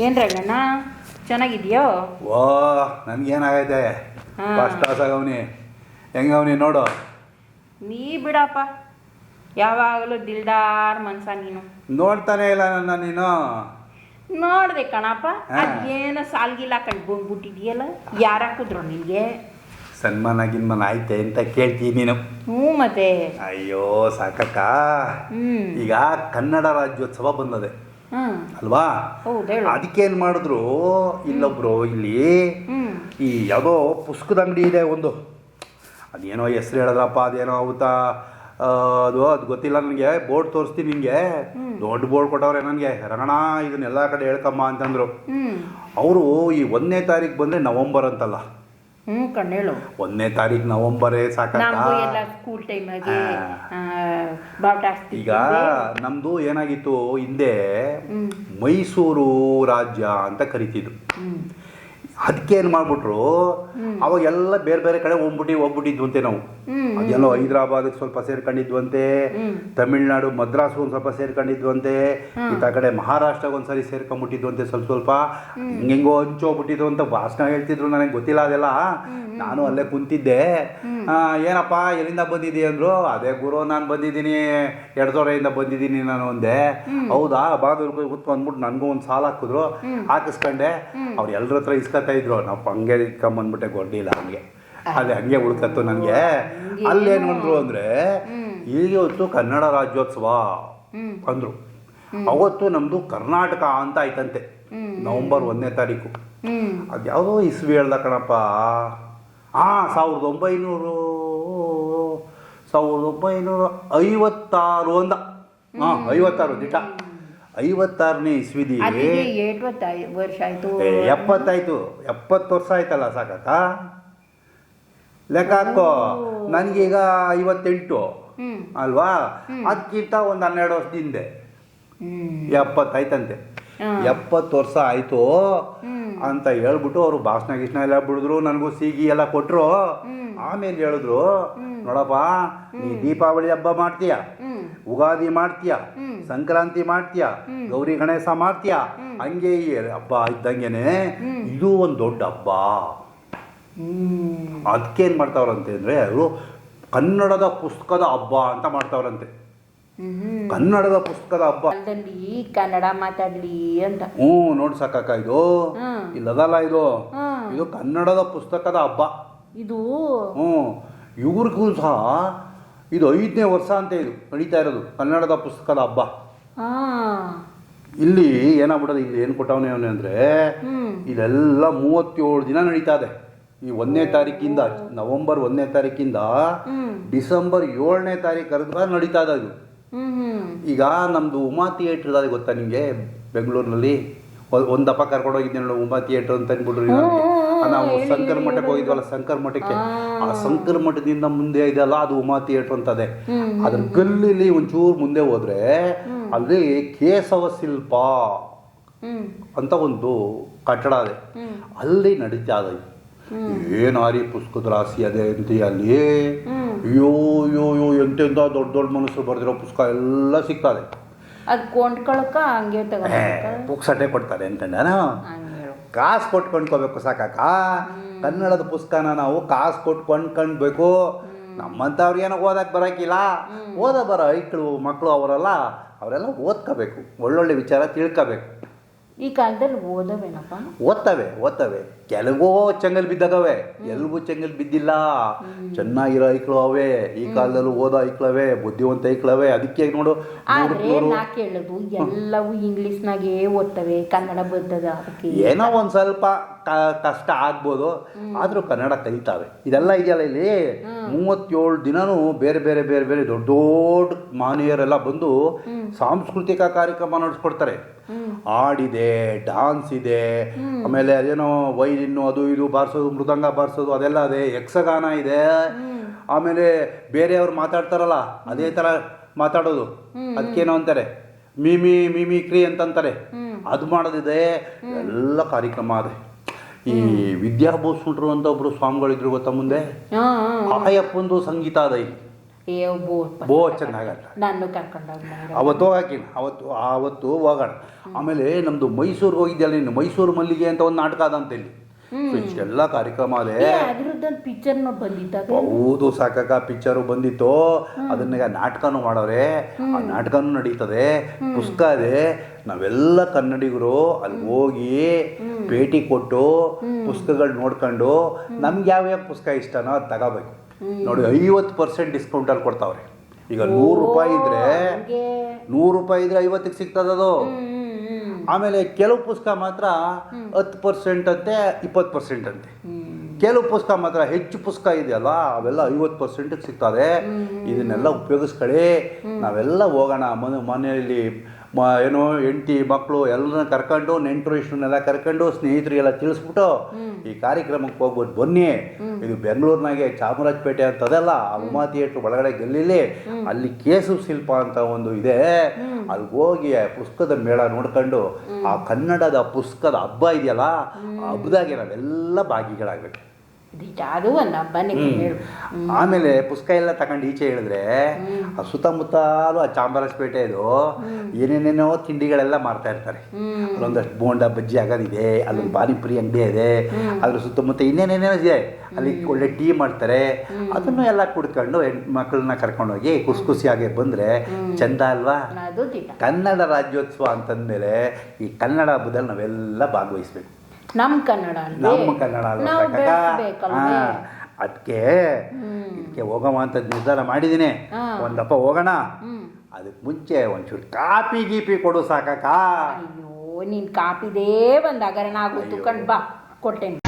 ಏನು ರಂಗಣ್ಣ ಚೆನ್ನಾಗಿದೆಯೋ? ಓ ನನಗೇನಾಗೈತೆ first class ಆಗವನಿ ಹೆಂಗವನಿ ನೋಡು. ನೀ ಬಿಡಪ್ಪ, ಯಾವಾಗಲೂ ದಿಲ್ದಾರ್ ಮನ್ಸ ನೀನು. ನೋಡ್ತಾನೆ ಇಲ್ಲ ನನ್ನ ನೀನು. ನೋಡ್ದೆ ಕಣಪ್ಪ, ಅದೇನೋ ಸಾಲ್ಗಿಲ್ಲ ಕಂಡು ಬಂದ್ಬಿಟ್ಟಿದ್ಯಲ್ಲ. ಯಾರು ಹಾಕಿದ್ರು ನಿನಗೆ? ಸನ್ಮಾನ ಗಿನ್ಮಾನ ಆಯ್ತೆ ಅಂತ ಕೇಳ್ತೀನಿ ನೀನು. ಹ್ಞೂ ಮತ್ತೆ. ಅಯ್ಯೋ ಸಾಕಕ್ಕ. ಈಗ ಕನ್ನಡ ರಾಜ್ಯೋತ್ಸವ ಬಂದದೆ ಅಲ್ವಾ? ಅದಕ್ಕೇನು ಮಾಡಿದ್ರು, ಇಲ್ಲೊಬ್ರು ಇಲ್ಲಿ ಈ ಯಾವುದೋ ಪುಸ್ತಕದ ಅಂಗಡಿ ಇದೆ ಒಂದು, ಅದೇನೋ ಹೆಸ್ರು ಹೇಳಿದ್ರಪ್ಪ, ಅದೇನೋ ಅವತ್ತಾ ಅದು ಗೊತ್ತಿಲ್ಲ ನನಗೆ. ಬೋರ್ಡ್ ತೋರಿಸ್ತೀನಿ ನಿನಗೆ, ದೊಡ್ಡ ಬೋರ್ಡ್ ಕೊಟ್ಟವ್ರೆ ನನಗೆ. ರಗಣ ಇದನ್ನೆಲ್ಲ ಕಡೆ ಹೇಳ್ಕಮ್ಮ ಅಂತಂದ್ರು. ಅವರು ಈ 1ನೇ ತಾರೀಕು ಬಂದರೆ ನವಂಬರ್ ಅಂತಲ್ಲ. ಕಣ್ಣೇಳು 1ನೇ ತಾರೀಕು ನವಂಬರೇ ಸಾಕಕ್ಕ. ಸ್ಕೂಲ್ ಟೈಮಾಗೆ ಈಗ ನಮ್ದು ಏನಾಗಿತ್ತು ಹಿಂದೆ, ಮೈಸೂರು ರಾಜ್ಯ ಅಂತ ಕರಿತಿದ್ರು. ಅದಕ್ಕೇನು ಮಾಡ್ಬಿಟ್ರು, ಅವಾಗೆಲ್ಲ ಬೇರೆ ಬೇರೆ ಕಡೆ ಹೋಗ್ಬಿಟ್ಟಿದ್ವಂತೆ ನಾವು. ಅದೆಲ್ಲೋ ಹೈದರಾಬಾದ್ಗೆ ಸ್ವಲ್ಪ ಸೇರ್ಕೊಂಡಿದ್ವಂತೆ, ತಮಿಳ್ನಾಡು ಮದ್ರಾಸ್ ಒಂದು ಸ್ವಲ್ಪ ಸೇರ್ಕೊಂಡಿದ್ವಂತೆ, ಈತ ಕಡೆ ಮಹಾರಾಷ್ಟ್ರಕ್ಕೆ ಒಂದ್ಸರಿ ಸೇರ್ಕೊಂಡ್ಬಿಟ್ಟಿದ್ವಂತೆ ಸ್ವಲ್ಪ ಹಿಂಗೆಂಗೋ ಹಂಚೋಗ್ಬಿಟ್ಟಿದ್ರು ಅಂತ ಭಾಷಣ ಹೇಳ್ತಿದ್ರು. ನನಗೆ ಗೊತ್ತಿಲ್ಲ ಅದೆಲ್ಲ. ನಾನು ಅಲ್ಲೇ ಕುಂತಿದ್ದೆ. ಏನಪ್ಪ ಎಲ್ಲಿಂದ ಬಂದಿದ್ದೀ ಅಂದರು. ಅದೇ ಗುರು, ನಾನು ಬಂದಿದ್ದೀನಿ ಎಡದೊರೆಯಿಂದ ಬಂದಿದ್ದೀನಿ ನಾನು ಒಂದೆ. ಹೌದಾ, ಬಾದೂರು ಕೂತ್ಕೊಂಡ್ಬಿಟ್ಟು ನನಗೂ ಒಂದು ಸಾಲ ಹಾಕಿದ್ರು, ಹಾಕಿಸ್ಕೊಂಡೆ. ಅವ್ರು ಎಲ್ಲರ ಹತ್ರ ಇಸ್ಕೊತಾ ಇದ್ರು. ನಾವು ಹಂಗೆ ಇಟ್ಕೊಂಬಂದ್ಬಿಟ್ಟೆ, ಗೊಡ್ಡಿಲ್ಲ ಹಂಗೆ, ಅದೇ ಹಂಗೆ ಉಳ್ಕತ್ತು ನನಗೆ. ಅಲ್ಲೇನು ಅಂದರು ಅಂದರೆ, ಈಗ ಹೊತ್ತು ಕನ್ನಡ ರಾಜ್ಯೋತ್ಸವ ಅಂದರು. ಅವತ್ತು ನಮ್ಮದು ಕರ್ನಾಟಕ ಅಂತ ಆಯ್ತಂತೆ, ನವಂಬರ್ 1ನೇ ತಾರೀಕು. ಅದ್ಯಾವುದೋ ಇಸ್ವಿ ಹೇಳ್ದ ಕಣಪ್ಪ. 1956 ಅಂದ. 56 ದಿಟ 56ನೇ ಇಸ್ವಿದಿ. 70 ವರ್ಷ ಆಯ್ತು. 70 ಆಯ್ತು, 70 ವರ್ಷ ಆಯ್ತಲ್ಲ ಸಾಕಕ್ಕ. ಲೆಕ್ಕ ಹಾಕೋ, ನನಗೀಗ 58 ಅಲ್ವಾ? ಅದಕ್ಕಿಂತ ಒಂದು 12 ವರ್ಷದ ಹಿಂದೆ 70 ಆಯ್ತಂತೆ. 70 ವರ್ಷ ಆಯ್ತು ಅಂತ ಹೇಳ್ಬಿಟ್ಟು ಅವರು ಭಾಷಣ ಗೀಷಣ ಎಲ್ಲ ಬಿಡಿದ್ರು, ನನಗೂ ಸೀಗಿ ಎಲ್ಲ ಕೊಟ್ಟರು. ಆಮೇಲೆ ಹೇಳಿದ್ರು, ನೋಡಪ್ಪ, ನೀ ದೀಪಾವಳಿ ಹಬ್ಬ ಮಾಡ್ತೀಯ, ಉಗಾದಿ ಮಾಡ್ತೀಯ, ಸಂಕ್ರಾಂತಿ ಮಾಡ್ತೀಯ, ಗೌರಿ ಗಣೇಶ ಮಾಡ್ತೀಯ, ಹಂಗೆ ಈ ಹಬ್ಬ ಇದ್ದಂಗೆನೆ ಇದು ಒಂದು ದೊಡ್ಡ ಹಬ್ಬ. ಅದಕ್ಕೇನು ಮಾಡ್ತಾವ್ರಂತೆ ಅಂದರೆ, ಅವರು ಕನ್ನಡದ ಪುಸ್ತಕದ ಹಬ್ಬ ಅಂತ ಮಾಡ್ತಾವ್ರಂತೆ. ಕನ್ನಡದ ಪುಸ್ತಕದ ಹಬ್ಬ, ಕನ್ನಡ ಮಾತಾಡ್ಲಿ ಅಂತ. ನೋಡಿ ಸಾಕಕ್ಕ, ಇದು ಇಲ್ಲದಲ್ಲ, ಇದು ಕನ್ನಡದ ಪುಸ್ತಕದ ಹಬ್ಬ ಇದು. ಇವ್ರಿಗೂ ಸಹ ಇದು 5ನೇ ವರ್ಷ ಅಂತ ಇದು ನಡೀತಾ ಇರೋದು ಕನ್ನಡದ ಪುಸ್ತಕದ ಹಬ್ಬ. ಇಲ್ಲಿ ಏನಾಗ್ಬಿಡೋದು, ಇಲ್ಲಿ ಏನು ಕೊಟ್ಟವನೇ ಅವನೇ ಅಂದರೆ, ಇಲ್ಲೆಲ್ಲ 37 ದಿನ ನಡೀತಾ ಇದೆ. ಈ 1ನೇ ತಾರೀಕಿಂದ, ನವಂಬರ್ 1ನೇ ತಾರೀಕಿಂದ ಡಿಸೆಂಬರ್ 7ನೇ ತಾರೀಕು ನಡೀತಾ ಇದೆ ಇದು. ಈಗ ನಮ್ಮದು ಉಮಾ ಥಿಯೇಟ್ರ್ ಇದೆ ಗೊತ್ತಾ ನಿಮಗೆ, ಬೆಂಗಳೂರಿನಲ್ಲಿ ಒಂದಪ್ಪ ಕರ್ಕೊಂಡೋಗಿದ್ದೆ ನೋಡು, ಉಮಾ ಥಿಯೇಟ್ರ್ ಅಂತ ಅಂದ್ಬಿಟ್ರಿ. ನಾವು ಶಂಕರ ಮಠಕ್ಕೆ ಹೋಗಿದ್ವಲ್ಲ, ಶಂಕರ ಮಠಕ್ಕೆ. ಆ ಶಂಕರ ಮಠದಿಂದ ಮುಂದೆ ಇದೆಯಲ್ಲ, ಅದು ಉಮಾ ಥಿಯೇಟ್ರ್ ಅಂತದೆ. ಅದ್ರ ಗಲ್ಲಿಲಿ ಒಂಚೂರು ಮುಂದೆ ಹೋದ್ರೆ ಅಲ್ಲಿ ಕೇಶವ ಶಿಲ್ಪ ಅಂತ ಒಂದು ಕಟ್ಟಡ ಇದೆ, ಅಲ್ಲಿ ನಡೀತಾ ಇದೆ. ಏನಾರಿ ಪುಸ್ತಕದ ರಾಶಿ ಅದೇ ಅಂತ ಅಲ್ಲಿ. ಅಯ್ಯೋ ಅಯ್ಯೋ ಅಯ್ಯೋ, ಎಂತೆಂಥ ದೊಡ್ಡ ದೊಡ್ಡ ಮನುಷ್ಯರು ಬರೆದಿರೋ ಪುಸ್ತಕ ಎಲ್ಲ ಸಿಗ್ತದೆ. ಅದು ಕೊಂಡ್ಕೊಳಕ ಹಂಗೆ ಪುಕ್ಸಟ್ಟೆ ಕೊಡ್ತಾರೆ ಅಂತಂದ. ಕಾಸು ಕೊಟ್ಟು ಕೊಂಡ್ಕೋಬೇಕು ಸಾಕಕ್ಕ. ಕನ್ನಡದ ಪುಸ್ತಕನ ನಾವು ಕಾಸು ಕೊಟ್ಟು ಕೊಂಡ್ಕೊಳ್ಬೇಕು. ನಮ್ಮಂಥವ್ರು ಏನೋ ಓದಕ್ಕೆ ಬರೋಕ್ಕಿಲ್ಲ, ಬರೋ ಮಕ್ಕಳು ಅವರೆಲ್ಲ ಓದ್ಕೋಬೇಕು, ಒಳ್ಳೊಳ್ಳೆ ವಿಚಾರ ತಿಳ್ಕೋಬೇಕು. ಈ ಕಾಲದಲ್ಲಿ ಓದವೇನಪ್ಪ? ಓದ್ತವೆ. ಕೆಲವೋ ಚೆಂಗಲ್ ಬಿದ್ದಾಗವೆ, ಎಲ್ಗೂ ಚೆಂಗಲ್ ಬಿದ್ದಿಲ್ಲ. ಚೆನ್ನಾಗಿರೋ ಐಕ್ಳು ಅವೇ, ಈ ಕಾಲದಲ್ಲೂ ಓದೋ ಐಕ್ಳವೆ, ಬುದ್ಧಿವಂತ ಐಕ್ಳವೆ. ಅದಕ್ಕೆ ನೋಡು, ನಾ ಕೇಳೋದು ಎಲ್ಲವೂ ಇಂಗ್ಲೀಷ್ನಾಗೆ ಓದ್ತವೆ, ಕನ್ನಡ ಬರ್ತದ. ಏನೋ ಒಂದು ಸ್ವಲ್ಪ ಕಷ್ಟ ಆಗ್ಬೋದು, ಆದರೂ ಕನ್ನಡ ಕಲಿತಾವೆ. ಇದೆಲ್ಲ ಇದೆಯಲ್ಲ, ಇಲ್ಲಿ 37 ದಿನನೂ ಬೇರೆ ಬೇರೆ ಬೇರೆ ಬೇರೆ ದೊಡ್ಡ ದೊಡ್ಡ ಮಾನವೀಯರೆಲ್ಲ ಬಂದು ಸಾಂಸ್ಕೃತಿಕ ಕಾರ್ಯಕ್ರಮ ನಡೆಸ್ಕೊಡ್ತಾರೆ. ಹಾಡಿದೆ, ಡಾನ್ಸ್ ಇದೆ, ಆಮೇಲೆ ಅದೇನೋ ವೈಲಿನ್ನು ಅದು ಇದು ಬಾರಿಸೋದು, ಮೃದಂಗ ಬಾರಿಸೋದು ಅದೆಲ್ಲ ಇದೆ, ಯಕ್ಷಗಾನ ಇದೆ. ಆಮೇಲೆ ಬೇರೆಯವ್ರು ಮಾತಾಡ್ತಾರಲ್ಲ ಅದೇ ಥರ ಮಾತಾಡೋದು, ಅದಕ್ಕೇನೋ ಅಂತಾರೆ ಮಿಮಿಕ್ರಿ ಅಂತಂತಾರೆ, ಅದು ಮಾಡೋದಿದೆ. ಎಲ್ಲ ಕಾರ್ಯಕ್ರಮ ಅದೇ. ಈ ವಿದ್ಯಾಭೂಷಣರು ಅಂತ ಒಬ್ರು ಸ್ವಾಮಿಗಳಿದ್ರು ಗೊತ್ತಾ ಮುಂದೆ, ಆಯಪ್ಪಂದು ಸಂಗೀತ ಅದ ಇಲ್ಲಿ. ಏ ಬೋ ಚೆನ್ನಾಗಲ್ಲ. ನಾನು ಕರ್ಕೊಂಡೋಗಿ ಅವತ್ತು ಹೋಗಾಕಿನ ಅವತ್ತು ಹೋಗೋಣ. ಆಮೇಲೆ ನಮ್ಮದು ಮೈಸೂರಿಗೆ ಹೋಗಿದ್ದೆಲ್ಲ ನೀನು, ಮೈಸೂರು ಮಲ್ಲಿಗೆ ಅಂತ ಒಂದು ನಾಟಕ ಅದಂತ ಇಲ್ಲಿ. ಇಷ್ಟೆಲ್ಲ ಕಾರ್ಯಕ್ರಮ ಅದೇ. ಅದ್ರದ್ದೊಂದು ಪಿಕ್ಚರ್ ಬಂದಿದ್ದಾಗ ಹೌದು ಸಾಕಾಗ ಪಿಕ್ಚರು ಬಂದಿತ್ತು. ಅದನ್ನ ನಾಟಕನೂ ಮಾಡವ್ರೆ, ಆ ನಾಟಕನೂ ನಡೀತದೆ, ಪುಸ್ತಕ ಇದೆ. ನಾವೆಲ್ಲ ಕನ್ನಡಿಗರು ಅಲ್ಲಿ ಹೋಗಿ ಭೇಟಿ ಕೊಟ್ಟು ಪುಸ್ತಕಗಳು ನೋಡ್ಕೊಂಡು ನಮ್ಗೆ ಯಾವ್ಯಾವ ಪುಸ್ತಕ ಇಷ್ಟನೋ ಅದು ತಗೋಬೇಕು. ನೋಡಿ 50% ಡಿಸ್ಕೌಂಟಲ್ಲಿ ಕೊಡ್ತಾವ್ರೆ. ಈಗ 100 ರೂಪಾಯಿ ಇದ್ರೆ 50ಕ್ಕೆ ಸಿಗ್ತದದು. ಆಮೇಲೆ ಕೆಲವು ಪುಸ್ತಕ ಮಾತ್ರ 10% ಅಂತೆ, 20% ಅಂತೆ. ಕೆಲವು ಪುಸ್ತಕ ಮಾತ್ರ ಹೆಚ್ಚು ಪುಸ್ತಕ ಇದೆಯಲ್ಲ ಅವೆಲ್ಲ 50%ಗೆ ಸಿಗ್ತದೆ. ಇದನ್ನೆಲ್ಲ ಉಪಯೋಗಿಸ್ಕೊಳ್ಳಿ. ನಾವೆಲ್ಲ ಹೋಗೋಣ ಮನೆಯಲ್ಲಿ ಏನೋ ಹೆಂಡತಿ ಮಕ್ಕಳು ಎಲ್ಲರನ್ನ ಕರ್ಕೊಂಡು, ನೆಂಟರು ಇಷ್ಟನ್ನೆಲ್ಲ ಕರ್ಕೊಂಡು, ಸ್ನೇಹಿತರಿಗೆಲ್ಲ ತಿಳಿಸ್ಬಿಟ್ಟು ಈ ಕಾರ್ಯಕ್ರಮಕ್ಕೆ ಹೋಗ್ಬೋದು ಬನ್ನಿ. ಇದು ಬೆಂಗಳೂರಿನಾಗೆ ಚಾಮರಾಜಪೇಟೆ ಅಂತದಲ್ಲ, ಉಮಾ ಥಿಯೇಟ್ರ್ ಒಳಗಡೆ ಗಲ್ಲಿಲಿ ಅಲ್ಲಿ ಕೇಸು ಶಿಲ್ಪ ಅಂತ ಒಂದು ಇದೆ. ಅಲ್ಲಿ ಹೋಗಿ ಪುಸ್ತಕದ ಮೇಳ ನೋಡ್ಕೊಂಡು ಆ ಕನ್ನಡದ ಪುಸ್ತಕದ ಹಬ್ಬ ಇದೆಯಲ್ಲ ಆ ಹಬ್ಬದಾಗೆ ನಾವೆಲ್ಲ ಭಾಗಿಗಳಾಗಬೇಕು. ಅದು ಒಂದು ಹಬ್ಬನೇ. ಆಮೇಲೆ ಪುಸ್ತಕ ಎಲ್ಲ ತಗೊಂಡು ಈಚೆ ಹೇಳಿದ್ರೆ ಆ ಸುತ್ತಮುತ್ತಲೂ ಆ ಚಾಮರಾಜಪೇಟೆ ಇದು ಏನೇನೇನೋ ತಿಂಡಿಗಳೆಲ್ಲ ಮಾರ್ತಾ ಇರ್ತಾರೆ. ಅಲ್ಲೊಂದಷ್ಟು ಬೋಂಡ ಬಜ್ಜಿ ಆಗೋದಿದೆ, ಅಲ್ಲೊಂದು ಪಾನಿಪುರಿ ಅಂಗಡಿ ಇದೆ, ಅದ್ರ ಸುತ್ತಮುತ್ತ ಇನ್ನೇನೇನೇನೋ ಇದೆ. ಅಲ್ಲಿ ಒಳ್ಳೆ ಟೀ ಮಾಡ್ತಾರೆ. ಅದನ್ನು ಎಲ್ಲ ಕುಡ್ಕೊಂಡು ಮಕ್ಕಳನ್ನ ಕರ್ಕೊಂಡೋಗಿ ಖುಷಿಯಾಗಿ ಬಂದರೆ ಚಂದ ಅಲ್ವಾ? ಕನ್ನಡ ರಾಜ್ಯೋತ್ಸವ ಅಂತಂದಮೇಲೆ ಈ ಕನ್ನಡ ಹಬ್ಬದಲ್ಲಿ ನಾವೆಲ್ಲ ಭಾಗವಹಿಸ್ಬೇಕು. ನಮ್ಮ ಕನ್ನಡ ಅಲ್ವಾ? ಅದಕ್ಕೆ ಹೋಗೋಣ ಅಂತ ನಿರ್ಧಾರ ಮಾಡಿದ್ದೀನಿ. ಒಂದಪ್ಪ ಹೋಗೋಣ. ಅದಕ್ಕೆ ಮುಂಚೆ ಒಂಚೂರು ಕಾಪಿ ಗೀಪಿ ಕೊಡು ಸಾಕಕ್ಕ. ಅಯ್ಯೋ ನೀನ್ ಕಾಪಿದೇ ಒಂದು ಹಗರಣ ಆಗೋದು ಕಂಡು ಬಾ, ಕೊಟ್ಟೇನೆ.